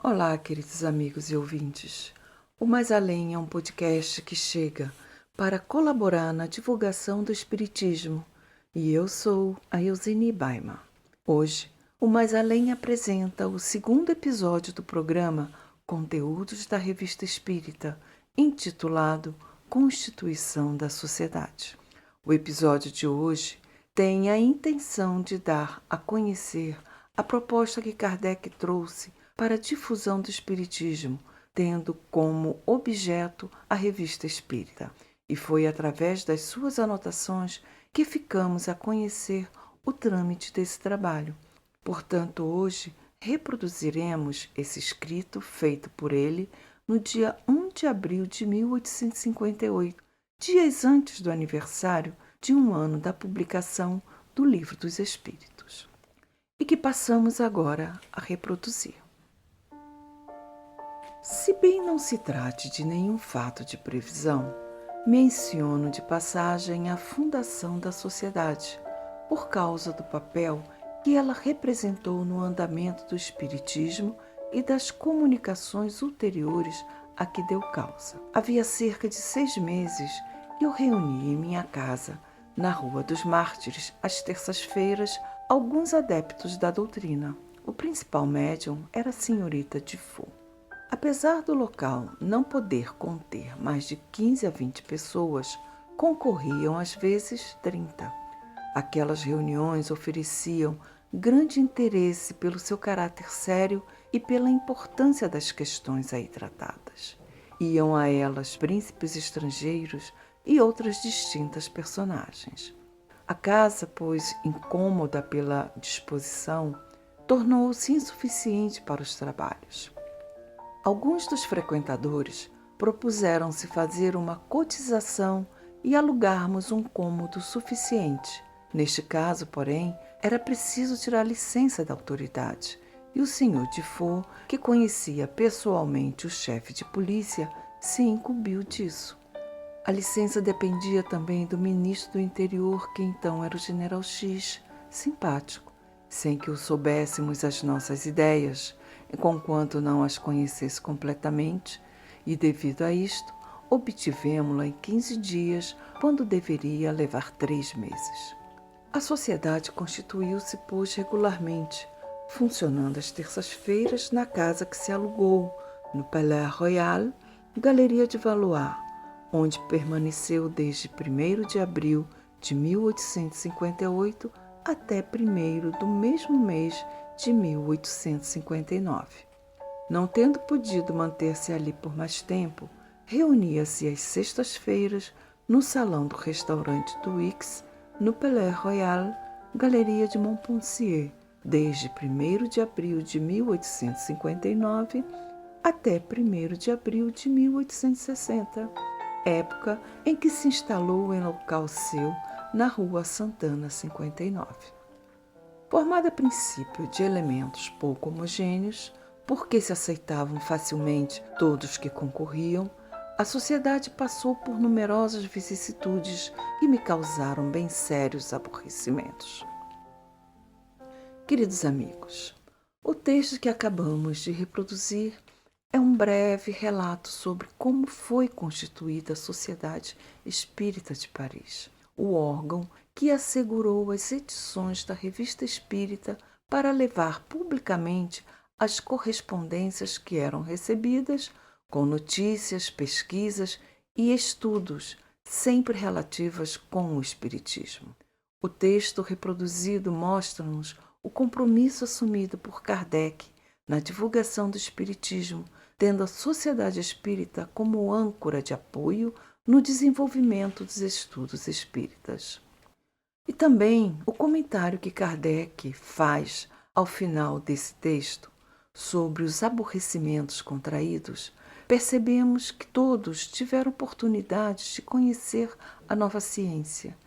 Olá, queridos amigos e ouvintes. O Mais Além é um podcast que chega para colaborar na divulgação do Espiritismo e eu sou a Eusine Baima. Hoje, o Mais Além apresenta o segundo episódio do programa Conteúdos da Revista Espírita, intitulado Constituição da Sociedade. O episódio de hoje tem a intenção de dar a conhecer a proposta que Kardec trouxe para a difusão do Espiritismo, tendo como objeto a Revista Espírita. E foi através das suas anotações que ficamos a conhecer o trâmite desse trabalho. Portanto, hoje reproduziremos esse escrito feito por ele no dia 1 de abril de 1858, dias antes do aniversário de um ano da publicação do Livro dos Espíritos, e que passamos agora a reproduzir. Se bem não se trate de nenhum fato de previsão, menciono de passagem a fundação da sociedade, por causa do papel que ela representou no andamento do espiritismo e das comunicações ulteriores a que deu causa. Havia cerca de 6 meses que eu reuni em minha casa, na Rua dos Mártires, às terças-feiras, alguns adeptos da doutrina. O principal médium era a senhorita Dufour. Apesar do local não poder conter mais de 15 a 20 pessoas, concorriam às vezes 30. Aquelas reuniões ofereciam grande interesse pelo seu caráter sério e pela importância das questões aí tratadas. Iam a elas príncipes estrangeiros e outras distintas personagens. A casa, pois incômoda pela disposição, tornou-se insuficiente para os trabalhos. Alguns dos frequentadores propuseram-se fazer uma cotização e alugarmos um cômodo suficiente. Neste caso, porém, era preciso tirar licença da autoridade, e o senhor Dufour, que conhecia pessoalmente o chefe de polícia, se incumbiu disso. A licença dependia também do ministro do Interior, que então era o General X, simpático, sem que o soubéssemos as nossas ideias, conquanto não as conhecesse completamente, e devido a isto, obtivemo-la em 15 dias, quando deveria levar 3 meses. A sociedade constituiu-se, pois, regularmente, funcionando às terças-feiras na casa que se alugou, no Palais Royal, Galeria de Valois, onde permaneceu desde 1º de abril de 1858 até 1º do mesmo mês de 1859. Não tendo podido manter-se ali por mais tempo, reunia-se às sextas-feiras no salão do restaurante do X, no Palais Royal, Galeria de Montpensier, desde 1º de abril de 1859 até 1º de abril de 1860, época em que se instalou em local seu na Rua Santana 59. Formada a princípio de elementos pouco homogêneos, porque se aceitavam facilmente todos que concorriam, a sociedade passou por numerosas vicissitudes que me causaram bem sérios aborrecimentos. Queridos amigos, o texto que acabamos de reproduzir é um breve relato sobre como foi constituída a Sociedade Espírita de Paris, o órgão que assegurou as edições da Revista Espírita para levar publicamente as correspondências que eram recebidas, com notícias, pesquisas e estudos, sempre relativas com o Espiritismo. O texto reproduzido mostra-nos o compromisso assumido por Kardec na divulgação do Espiritismo, tendo a Sociedade Espírita como âncora de apoio no desenvolvimento dos estudos espíritas. E também o comentário que Kardec faz ao final desse texto sobre os aborrecimentos contraídos, percebemos que todos tiveram oportunidade de conhecer a nova ciência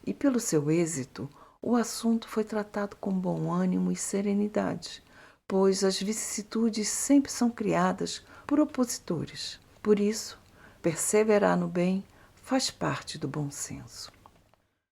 e, pelo seu êxito, o assunto foi tratado com bom ânimo e serenidade, pois as vicissitudes sempre são criadas por opositores. Por isso, perseverar no bem faz parte do bom senso.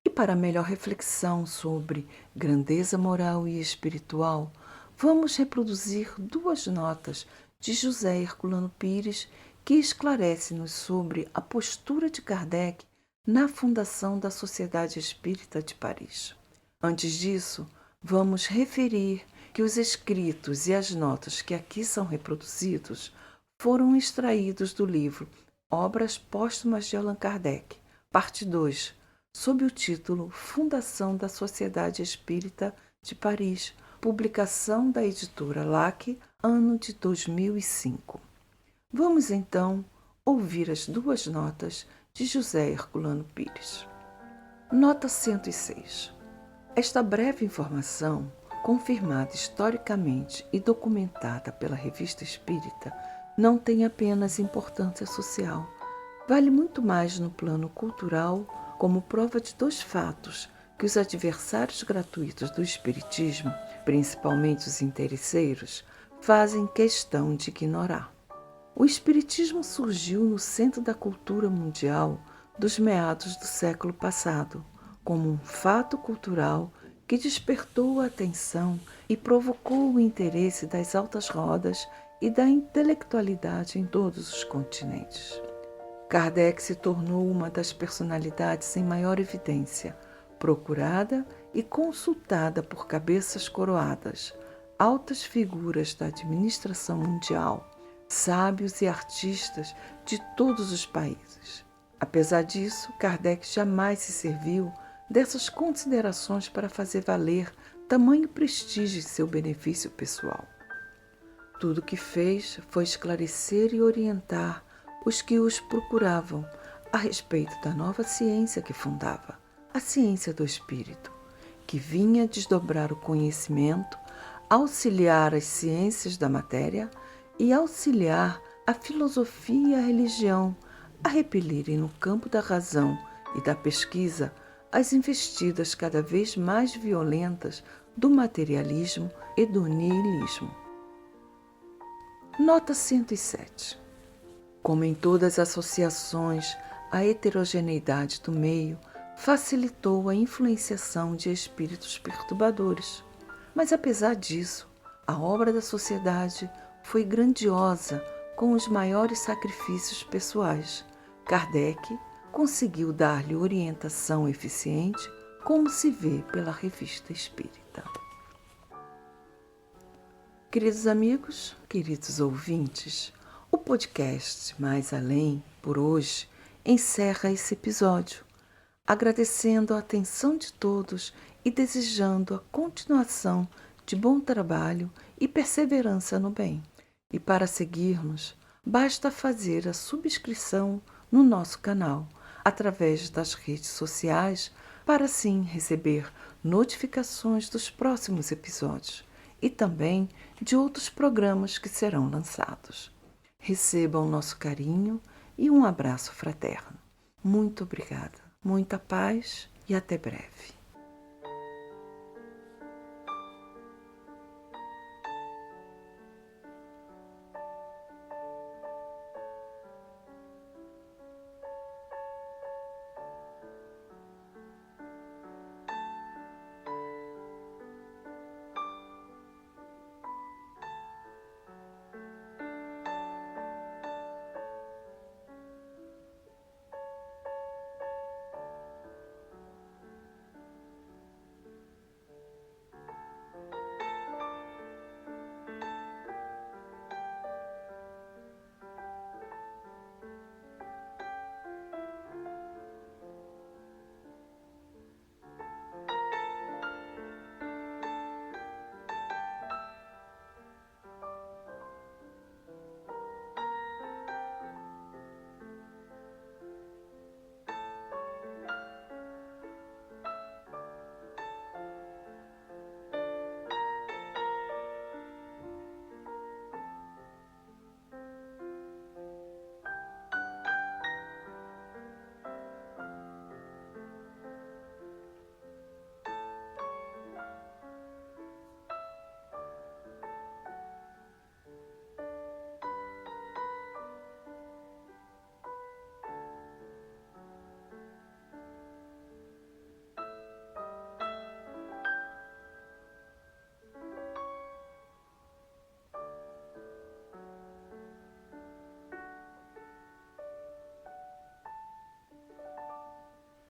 E para melhor reflexão sobre grandeza moral e espiritual, vamos reproduzir 2 notas de José Herculano Pires, que esclarece-nos sobre a postura de Kardec na fundação da Sociedade Espírita de Paris. Antes disso, vamos referir que os escritos e as notas que aqui são reproduzidos foram extraídos do livro Obras Póstumas de Allan Kardec, parte 2, sob o título Fundação da Sociedade Espírita de Paris, publicação da editora LAC, ano de 2005. Vamos então ouvir as duas notas de José Herculano Pires. Nota 106. Esta breve informação, confirmada historicamente e documentada pela Revista Espírita, não tem apenas importância social. Vale muito mais no plano cultural, como prova de dois fatos que os adversários gratuitos do Espiritismo, principalmente os interesseiros, fazem questão de ignorar. O Espiritismo surgiu no centro da cultura mundial dos meados do século passado, como um fato cultural que despertou a atenção e provocou o interesse das altas rodas e da intelectualidade em todos os continentes. Kardec se tornou uma das personalidades em maior evidência, procurada e consultada por cabeças coroadas, altas figuras da administração mundial, sábios e artistas de todos os países. Apesar disso, Kardec jamais se serviu dessas considerações para fazer valer tamanho prestígio em seu benefício pessoal. Tudo o que fez foi esclarecer e orientar os que os procuravam a respeito da nova ciência que fundava, a ciência do espírito, que vinha desdobrar o conhecimento, auxiliar as ciências da matéria e auxiliar a filosofia e a religião a repelirem no campo da razão e da pesquisa as investidas cada vez mais violentas do materialismo e do niilismo. Nota 107. Como em todas as associações, a heterogeneidade do meio facilitou a influenciação de espíritos perturbadores. Mas, apesar disso, a obra da sociedade foi grandiosa com os maiores sacrifícios pessoais. Kardec conseguiu dar-lhe orientação eficiente, como se vê pela Revista Espírita. Queridos amigos, queridos ouvintes, o podcast Mais Além, por hoje, encerra esse episódio, agradecendo a atenção de todos e desejando a continuação de bom trabalho e perseverança no bem. E para seguirmos, basta fazer a subscrição no nosso canal, através das redes sociais, para assim receber notificações dos próximos episódios e também de outros programas que serão lançados. Recebam nosso carinho e um abraço fraterno. Muito obrigada, muita paz e até breve.